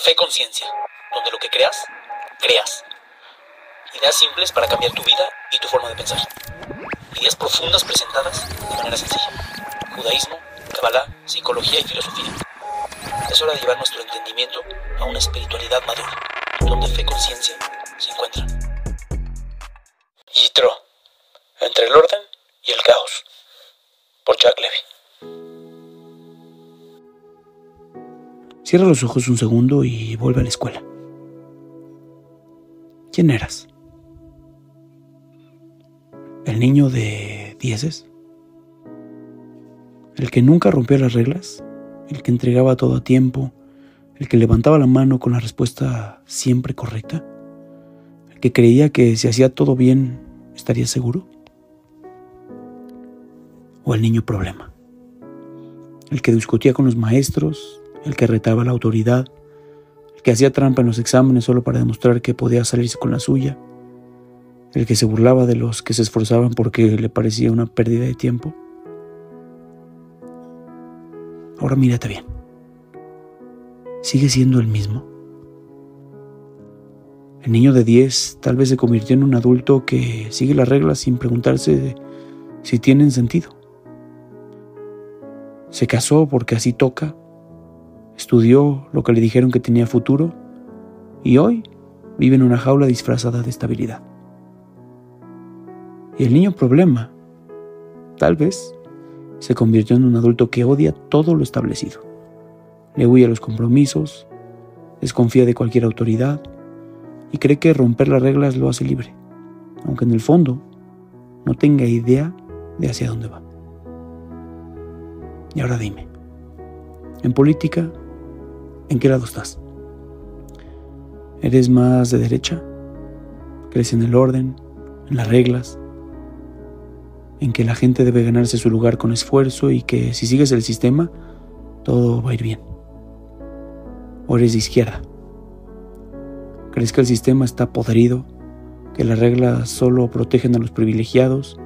Fe Conciencia, donde lo que creas, creas. Ideas simples para cambiar tu vida y tu forma de pensar. Ideas profundas presentadas de manera sencilla. Judaísmo, Kabbalah, psicología y filosofía. Es hora de llevar nuestro entendimiento a una espiritualidad madura, donde fe y conciencia se encuentran. Yitro, entre el orden y el caos, por Jack Levy. Cierra los ojos un segundo y vuelve a la escuela. ¿Quién eras? ¿El niño de dieces? ¿El que nunca rompía las reglas? ¿El que entregaba todo a tiempo? ¿El que levantaba la mano con la respuesta siempre correcta? ¿El que creía que si hacía todo bien estaría seguro? ¿O el niño problema? ¿El que discutía con los maestros? ¿El que retaba a la autoridad? ¿El que hacía trampa en los exámenes solo para demostrar que podía salirse con la suya? ¿El que se burlaba de los que se esforzaban porque le parecía una pérdida de tiempo? Ahora mírate bien. ¿Sigue siendo el mismo? El niño de 10 tal vez se convirtió en un adulto que sigue las reglas sin preguntarse si tienen sentido. Se casó porque así toca, estudió lo que le dijeron que tenía futuro y hoy vive en una jaula disfrazada de estabilidad. Y el niño problema, tal vez, se convirtió en un adulto que odia todo lo establecido. Le huye a los compromisos, desconfía de cualquier autoridad y cree que romper las reglas lo hace libre, aunque en el fondo no tenga idea de hacia dónde va. Y ahora dime, en política, ¿en qué lado estás? ¿Eres más de derecha? ¿Crees en el orden, en las reglas? ¿En que la gente debe ganarse su lugar con esfuerzo y que si sigues el sistema, todo va a ir bien? ¿O eres de izquierda? ¿Crees que el sistema está podrido, que las reglas solo protegen a los privilegiados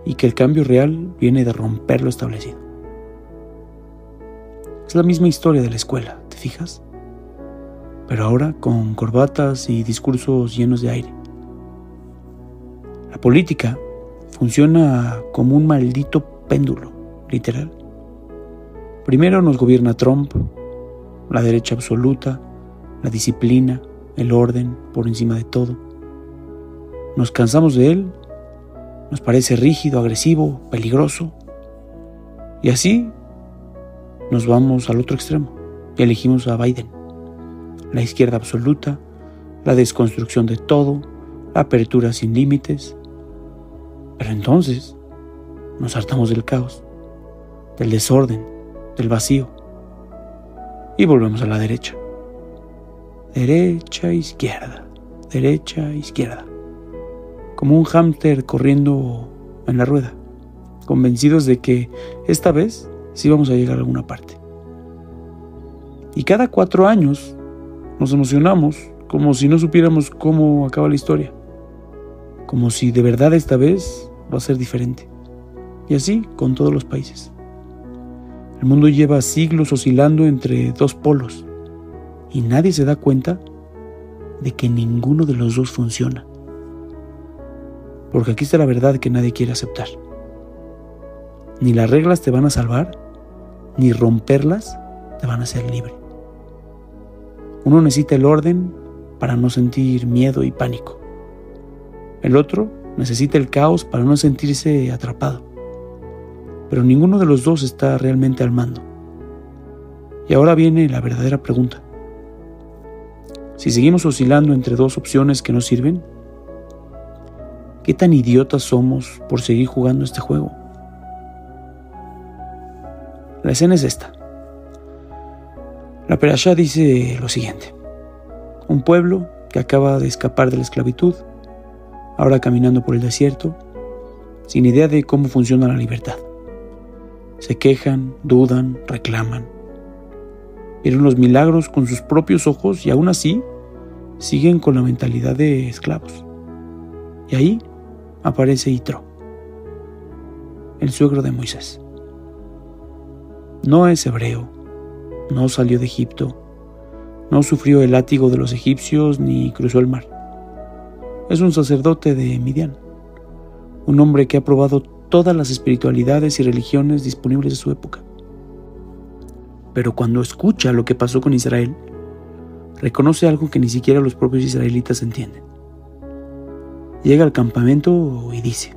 y que el cambio real viene de romper lo establecido? Es la misma historia de la escuela, ¿te fijas? Pero ahora con corbatas y discursos llenos de aire. La política funciona como un maldito péndulo, literal. Primero nos gobierna Trump, la derecha absoluta, la disciplina, el orden por encima de todo. Nos cansamos de él, nos parece rígido, agresivo, peligroso. Y así nos vamos al otro extremo y elegimos a Biden. La izquierda absoluta, la desconstrucción de todo, la apertura sin límites. Pero entonces nos hartamos del caos, del desorden, del vacío y volvemos a la derecha. Derecha, izquierda, derecha, izquierda. Como un hámster corriendo en la rueda, convencidos de que esta vez sí vamos a llegar a alguna parte. Y cada 4 años nos emocionamos como si no supiéramos cómo acaba la historia. Como si de verdad esta vez va a ser diferente. Y así con todos los países. El mundo lleva siglos oscilando entre 2 polos y nadie se da cuenta de que ninguno de los dos funciona. Porque aquí está la verdad que nadie quiere aceptar. Ni las reglas te van a salvar, ni romperlas te van a hacer libre. Uno necesita el orden para no sentir miedo y pánico. El otro necesita el caos para no sentirse atrapado. Pero ninguno de los dos está realmente al mando. Y ahora viene la verdadera pregunta. Si seguimos oscilando entre 2 opciones que no sirven, ¿qué tan idiotas somos por seguir jugando este juego? La escena es esta. La Perashá dice lo siguiente. Un pueblo que acaba de escapar de la esclavitud, ahora caminando por el desierto, sin idea de cómo funciona la libertad. Se quejan, dudan, reclaman. Vieron los milagros con sus propios ojos y aún así siguen con la mentalidad de esclavos. Y ahí aparece Yitro, el suegro de Moisés. No es hebreo, no salió de Egipto, No sufrió el látigo de los egipcios ni cruzó el mar. Es un sacerdote de Midian, un hombre que ha probado todas las espiritualidades y religiones disponibles de su época. Pero cuando escucha lo que pasó con Israel, reconoce algo que ni siquiera los propios israelitas entienden. Llega al campamento y dice: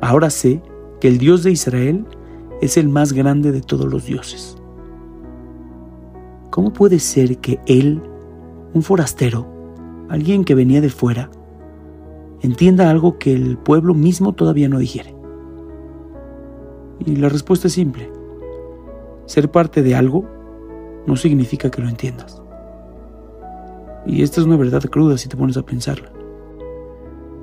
ahora sé que el Dios de Israel es el más grande de todos los dioses. ¿Cómo puede ser que él, un forastero, alguien que venía de fuera, entienda algo que el pueblo mismo todavía no digiere? Y la respuesta es simple: ser parte de algo no significa que lo entiendas. Y esta es una verdad cruda si te pones a pensarla.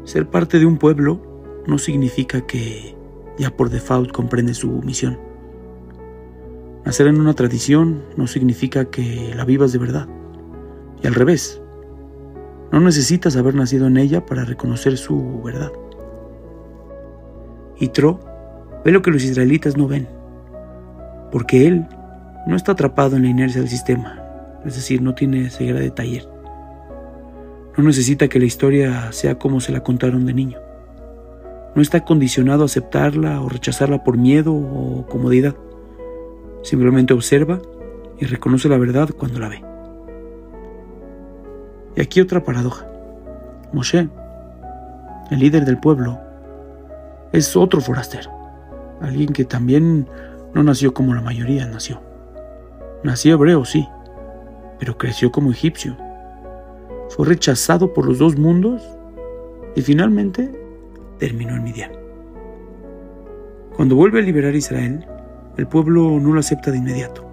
Ser parte de un pueblo no significa que ya por default comprendes su misión. Nacer en una tradición no significa que la vivas de verdad. Y al revés, no necesitas haber nacido en ella para reconocer su verdad. Yitro ve lo que los israelitas no ven, porque él no está atrapado en la inercia del sistema, es decir, no tiene ceguera de taller. No necesita que la historia sea como se la contaron de niño. No está condicionado a aceptarla o rechazarla por miedo o comodidad. Simplemente observa y reconoce la verdad cuando la ve. Y aquí otra paradoja. Moshe, el líder del pueblo, es otro forastero. Alguien que también no nació como la mayoría nació. Nació hebreo, sí, pero creció como egipcio. Fue rechazado por los dos mundos y finalmente terminó en Midian. Cuando vuelve a liberar a Israel, el pueblo no lo acepta de inmediato.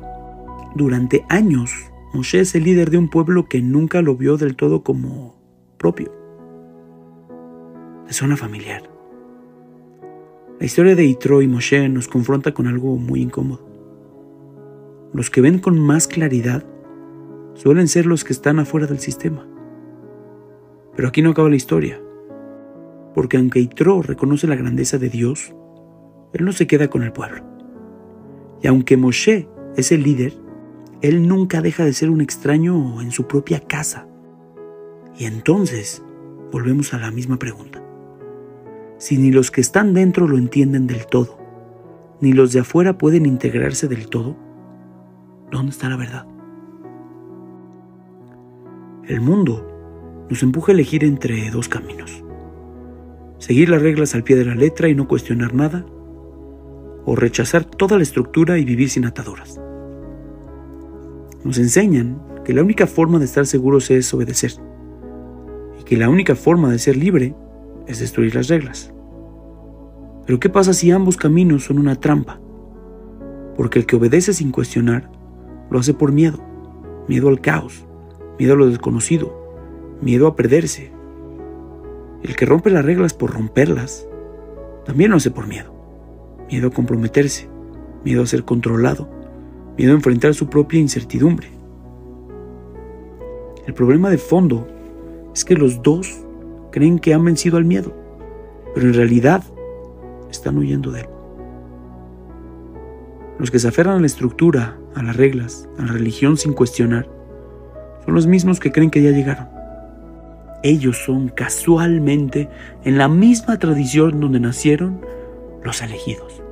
Durante años, Moshe es el líder de un pueblo que nunca lo vio del todo como propio. ¿Te suena familiar? La historia de Yitro y Moshe nos confronta con algo muy incómodo. Los que ven con más claridad suelen ser los que están afuera del sistema. Pero aquí no acaba la historia, porque aunque Yitro reconoce la grandeza de Dios, él no se queda con el pueblo. Y aunque Moshe es el líder, él nunca deja de ser un extraño en su propia casa. Y entonces volvemos a la misma pregunta. Si ni los que están dentro lo entienden del todo, ni los de afuera pueden integrarse del todo, ¿dónde está la verdad? El mundo nos empuja a elegir entre dos caminos: seguir las reglas al pie de la letra y no cuestionar nada, o rechazar toda la estructura y vivir sin ataduras. Nos enseñan que la única forma de estar seguros es obedecer, y que la única forma de ser libre es destruir las reglas. Pero ¿qué pasa si ambos caminos son una trampa? Porque el que obedece sin cuestionar lo hace por miedo, miedo al caos, miedo a lo desconocido, miedo a perderse. El que rompe las reglas por romperlas también lo hace por miedo, miedo a comprometerse, miedo a ser controlado, miedo a enfrentar su propia incertidumbre. El problema de fondo es que los dos creen que han vencido al miedo, pero en realidad están huyendo de él. Los que se aferran a la estructura, a las reglas, a la religión sin cuestionar, son los mismos que creen que ya llegaron. Ellos son casualmente, en la misma tradición donde nacieron, los elegidos.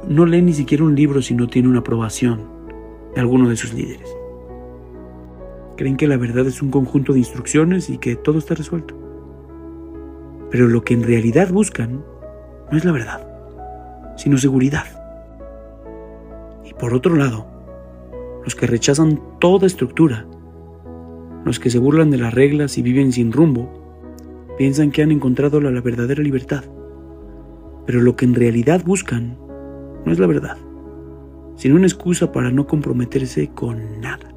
No leen ni siquiera un libro si no tiene una aprobación de alguno de sus líderes. Creen que la verdad es un conjunto de instrucciones y que todo está resuelto. Pero lo que en realidad buscan no es la verdad, sino seguridad. Y por otro lado, los que rechazan toda estructura, los que se burlan de las reglas y viven sin rumbo, piensan que han encontrado la verdadera libertad. Pero lo que en realidad buscan no es la verdad, sino una excusa para no comprometerse con nada.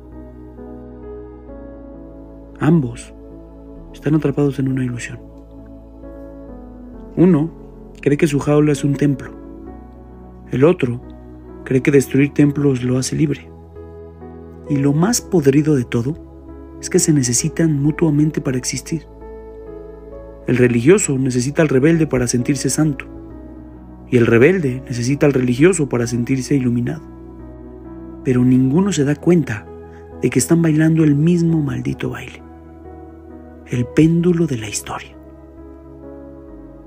Ambos están atrapados en una ilusión. Uno cree que su jaula es un templo. El otro cree que destruir templos lo hace libre. Y lo más podrido de todo es que se necesitan mutuamente para existir. El religioso necesita al rebelde para sentirse santo, y el rebelde necesita al religioso para sentirse iluminado. Pero ninguno se da cuenta de que están bailando el mismo maldito baile, el péndulo de la historia.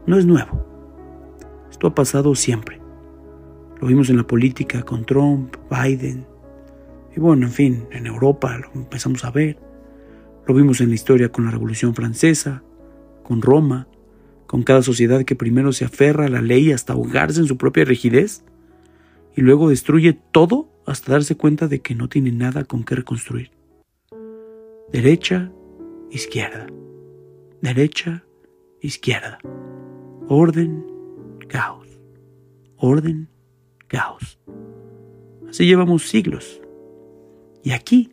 No es nuevo. Esto ha pasado siempre. Lo vimos en la política con Trump, Biden, y bueno, en fin, en Europa lo empezamos a ver. Lo vimos en la historia con la Revolución Francesa, con Roma, con cada sociedad que primero se aferra a la ley hasta ahogarse en su propia rigidez y luego destruye todo hasta darse cuenta de que no tiene nada con qué reconstruir. Derecha, izquierda. Derecha, izquierda. Orden, caos. Orden, caos. Así llevamos siglos. Y aquí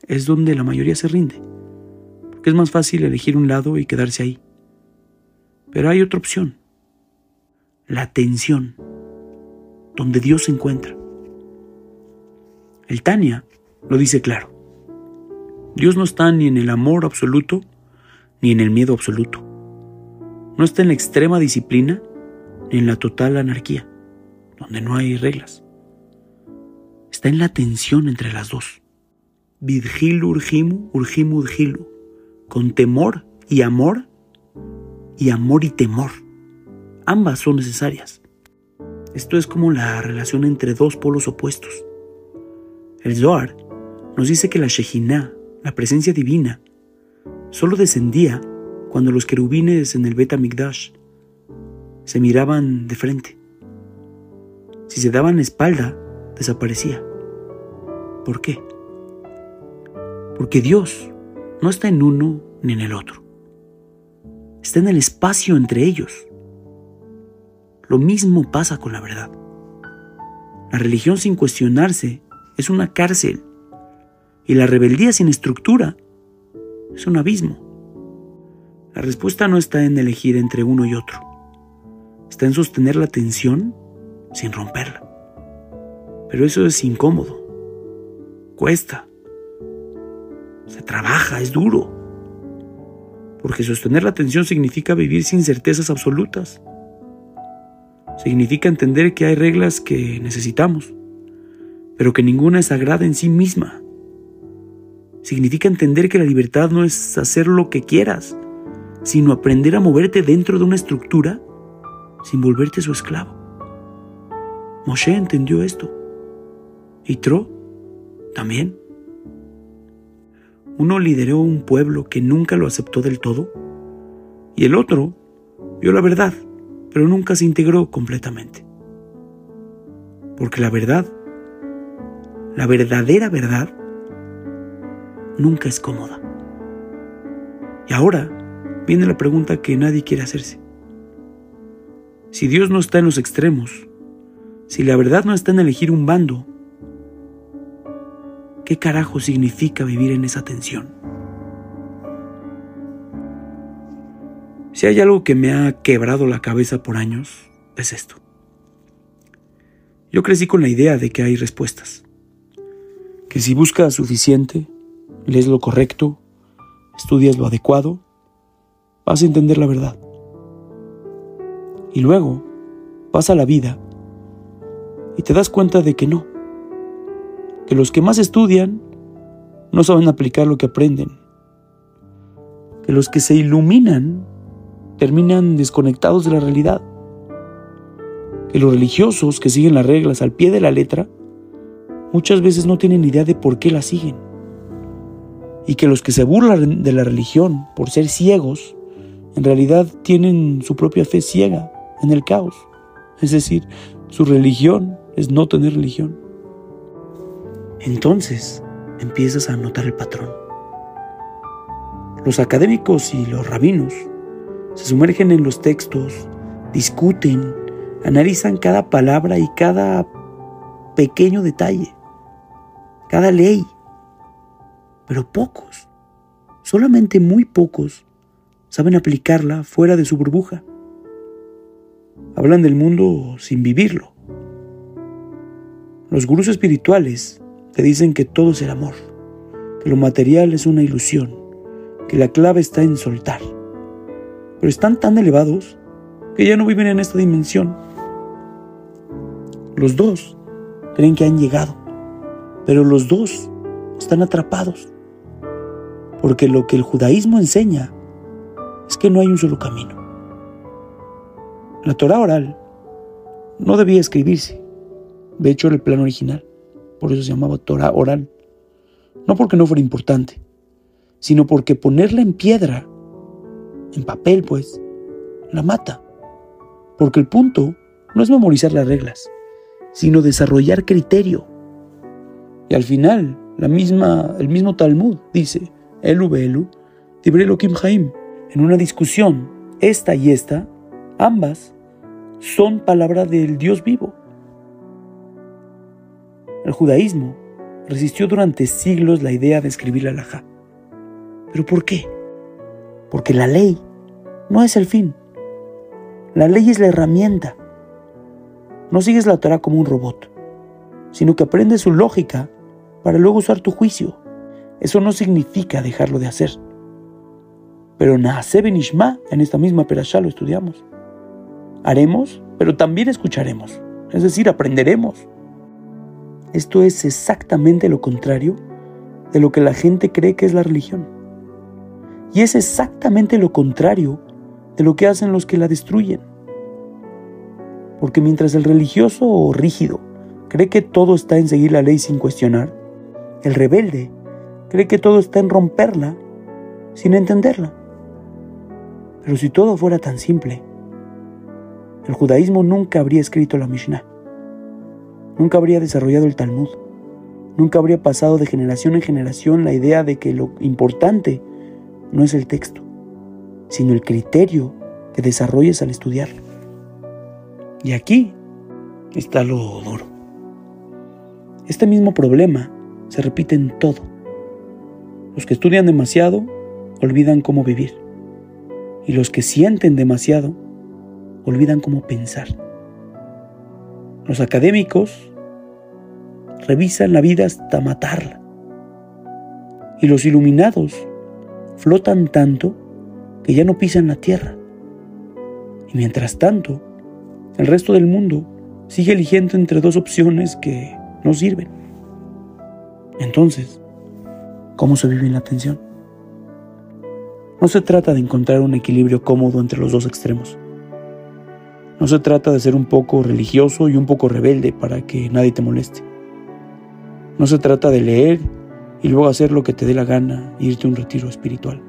es donde la mayoría se rinde, porque es más fácil elegir un lado y quedarse ahí. Pero hay otra opción, la tensión, donde Dios se encuentra. El Tanya lo dice claro. Dios no está ni en el amor absoluto ni en el miedo absoluto. No está en la extrema disciplina ni en la total anarquía, donde no hay reglas. Está en la tensión entre las dos. Vidgilu urgimu, urgimu udgilu. Con temor y amor y temor. Ambas son necesarias. Esto es como la relación entre dos polos opuestos. El Zohar nos dice que la Shejinah, la presencia divina, solo descendía cuando los querubines en el Bet HaMikdash se miraban de frente. Si se daban espalda, desaparecía. ¿Por qué? Porque Dios no está en uno ni en el otro. Está en el espacio entre ellos. Lo mismo pasa con la verdad. La religión sin cuestionarse es una cárcel y la rebeldía sin estructura es un abismo. La respuesta no está en elegir entre uno y otro. Está en sostener la tensión sin romperla. Pero eso es incómodo. Cuesta. Se trabaja, es duro. Porque sostener la tensión significa vivir sin certezas absolutas. Significa entender que hay reglas que necesitamos, pero que ninguna es sagrada en sí misma. Significa entender que la libertad no es hacer lo que quieras, sino aprender a moverte dentro de una estructura sin volverte su esclavo. Moshe entendió esto. Y Tro también. Uno lideró un pueblo que nunca lo aceptó del todo, y el otro vio la verdad, pero nunca se integró completamente. Porque la verdad, la verdadera verdad, nunca es cómoda. Y ahora viene la pregunta que nadie quiere hacerse. Si Dios no está en los extremos, si la verdad no está en elegir un bando, ¿qué carajo significa vivir en esa tensión? Si hay algo que me ha quebrado la cabeza por años, es esto. Yo crecí con la idea de que hay respuestas. Que si buscas suficiente, lees lo correcto, estudias lo adecuado, vas a entender la verdad. Y luego pasa la vida y te das cuenta de que no. Que los que más estudian no saben aplicar lo que aprenden. Que los que se iluminan terminan desconectados de la realidad. Que los religiosos que siguen las reglas al pie de la letra muchas veces no tienen idea de por qué las siguen. Y que los que se burlan de la religión por ser ciegos, en realidad tienen su propia fe ciega en el caos. Es decir, su religión es no tener religión. Entonces empiezas a notar el patrón. Los académicos y los rabinos se sumergen en los textos, discuten, analizan cada palabra y cada pequeño detalle, cada ley. Pero pocos, solamente muy pocos, saben aplicarla fuera de su burbuja. Hablan del mundo sin vivirlo. Los gurús espirituales te dicen que todo es el amor, que lo material es una ilusión, que la clave está en soltar. Pero están tan elevados que ya no viven en esta dimensión. Los dos creen que han llegado, pero los dos están atrapados, porque lo que el judaísmo enseña es que no hay un solo camino. La Torá oral no debía escribirse. De hecho, era el plan original. Por eso se llamaba Torá oral. No porque no fuera importante, sino porque ponerla en piedra, en papel pues, la mata. Porque el punto no es memorizar las reglas, sino desarrollar criterio. Y al final, el mismo Talmud dice, Elu be'elu, divrei Elokim Haim. En una discusión, esta y esta, ambas son palabra del Dios vivo. El judaísmo resistió durante siglos la idea de escribir la halajá. ¿Pero por qué? Porque la ley no es el fin. La ley es la herramienta. No sigues la Torá como un robot, sino que aprendes su lógica para luego usar tu juicio. Eso no significa dejarlo de hacer. Pero Naaseh Benishma, en esta misma perashá lo estudiamos. Haremos, pero también escucharemos. Es decir, aprenderemos. Esto es exactamente lo contrario de lo que la gente cree que es la religión. Y es exactamente lo contrario de lo que hacen los que la destruyen. Porque mientras el religioso o rígido cree que todo está en seguir la ley sin cuestionar, el rebelde cree que todo está en romperla sin entenderla. Pero si todo fuera tan simple, el judaísmo nunca habría escrito la Mishnah, nunca habría desarrollado el Talmud, nunca habría pasado de generación en generación la idea de que lo importante no es el texto, sino el criterio que desarrolles al estudiarlo. Y aquí está lo duro. Este mismo problema se repite en todo. Los que estudian demasiado olvidan cómo vivir. Y los que sienten demasiado olvidan cómo pensar. Los académicos revisan la vida hasta matarla. Y los iluminados flotan tanto que ya no pisan la tierra. Y mientras tanto, el resto del mundo sigue eligiendo entre dos opciones que no sirven. Entonces, ¿cómo se vive en la tensión? No se trata de encontrar un equilibrio cómodo entre los dos extremos. No se trata de ser un poco religioso y un poco rebelde para que nadie te moleste. No se trata de leer y luego hacer lo que te dé la gana e irte a un retiro espiritual.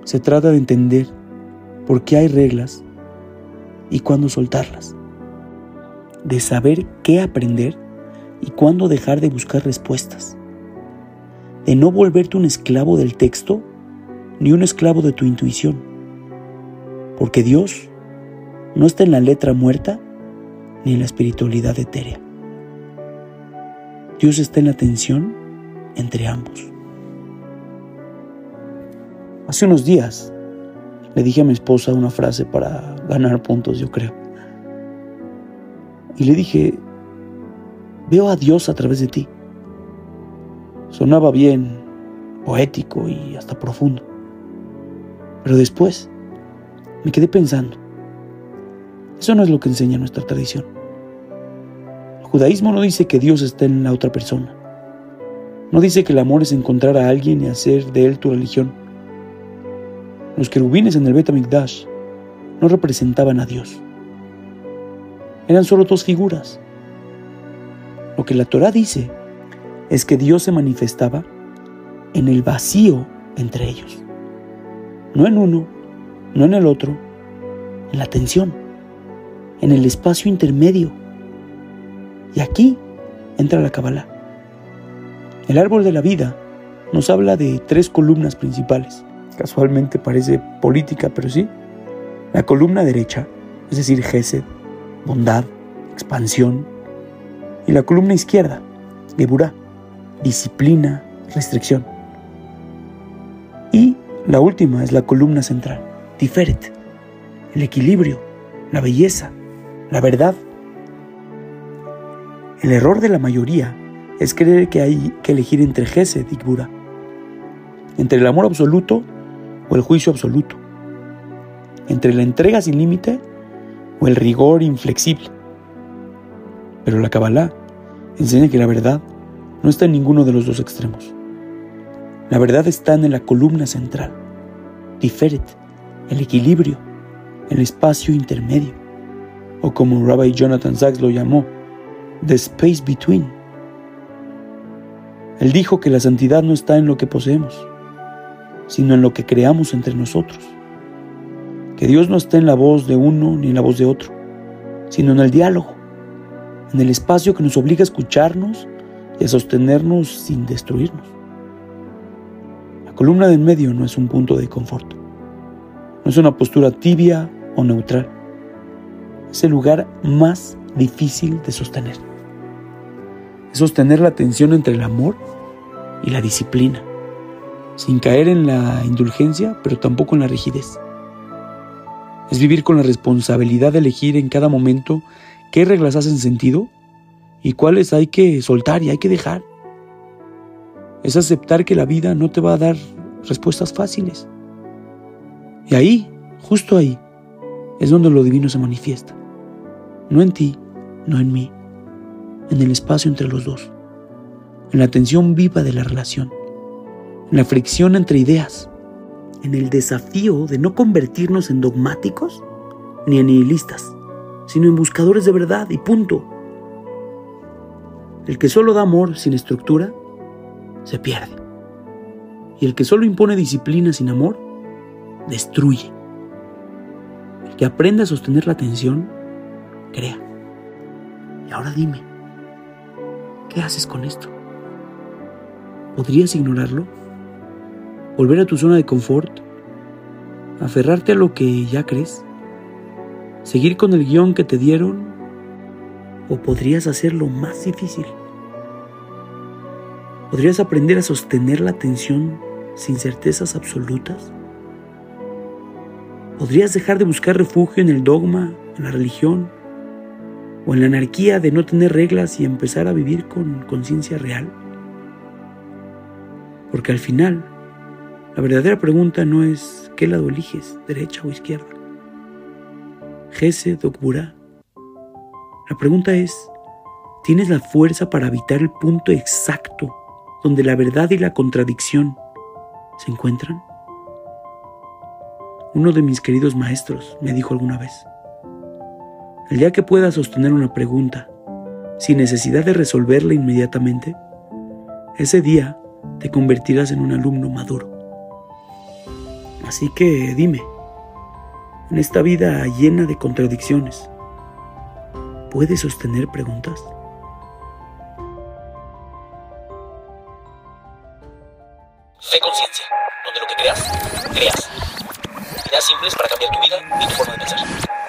Se trata de entender por qué hay reglas y cuándo soltarlas. De saber qué aprender y cuándo dejar de buscar respuestas. De no volverte un esclavo del texto ni un esclavo de tu intuición. Porque Dios no está en la letra muerta ni en la espiritualidad etérea. Dios está en la tensión entre ambos. Hace unos días le dije a mi esposa una frase para ganar puntos, yo creo. Y le dije, veo a Dios a través de ti. Sonaba bien, poético y hasta profundo. Pero después me quedé pensando, eso no es lo que enseña nuestra tradición. El judaísmo no dice que Dios está en la otra persona. No dice que el amor es encontrar a alguien y hacer de él tu religión. Los querubines en el Bet HaMikdash no representaban a Dios. Eran solo dos figuras. Lo que la Torá dice es que Dios se manifestaba en el vacío entre ellos. No en uno, no en el otro, en la tensión, en el espacio intermedio. Y aquí entra la Kabbalah. El árbol de la vida nos habla de 3 columnas principales. Casualmente parece política, pero sí. La columna derecha, es decir, Gesed, bondad, expansión. Y la columna izquierda, Geburá, disciplina, restricción. Y la última es la columna central, Tiferet, el equilibrio, la belleza, la verdad. El error de la mayoría es creer que hay que elegir entre Gesed y Geburá, entre el amor absoluto o el juicio absoluto, entre la entrega sin límite o el rigor inflexible. Pero la Kabbalah enseña que la verdad no está en ninguno de los dos extremos. La verdad está en la columna central, Tiferet, el equilibrio, el espacio intermedio, o como Rabbi Jonathan Sacks lo llamó, the space between. Él dijo que la santidad no está en lo que poseemos, sino en lo que creamos entre nosotros. Que Dios no está en la voz de uno ni en la voz de otro, sino en el diálogo, en el espacio que nos obliga a escucharnos y a sostenernos sin destruirnos. La columna de en medio no es un punto de confort, no es una postura tibia o neutral, es el lugar más difícil de sostener. Es sostener la tensión entre el amor y la disciplina, sin caer en la indulgencia, pero tampoco en la rigidez. Es vivir con la responsabilidad de elegir en cada momento qué reglas hacen sentido y cuáles hay que soltar y hay que dejar. Es aceptar que la vida no te va a dar respuestas fáciles. Y ahí, justo ahí, es donde lo divino se manifiesta. No en ti, no en mí, en el espacio entre los dos, en la tensión viva de la relación, en la fricción entre ideas, en el desafío de no convertirnos en dogmáticos ni en nihilistas, sino en buscadores de verdad y punto. El que solo da amor sin estructura, se pierde. Y el que solo impone disciplina sin amor, destruye. El que aprende a sostener la tensión, crea. Y ahora dime, ¿qué haces con esto? ¿Podrías ignorarlo? ¿Volver a tu zona de confort? ¿Aferrarte a lo que ya crees? ¿Seguir con el guión que te dieron? ¿O podrías hacerlo más difícil? ¿Podrías aprender a sostener la tensión sin certezas absolutas? ¿Podrías dejar de buscar refugio en el dogma, en la religión, o en la anarquía de no tener reglas y empezar a vivir con conciencia real? Porque al final, la verdadera pregunta no es ¿qué lado eliges, derecha o izquierda? Gesed o Gvurá. La pregunta es, ¿tienes la fuerza para habitar el punto exacto donde la verdad y la contradicción se encuentran? Uno de mis queridos maestros me dijo alguna vez, el día que puedas sostener una pregunta sin necesidad de resolverla inmediatamente, ese día te convertirás en un alumno maduro. Así que dime, en esta vida llena de contradicciones, ¿puedes sostener preguntas? Fe Conciencia, donde lo que creas, creas. Ideas simples para cambiar tu vida y tu forma de pensar.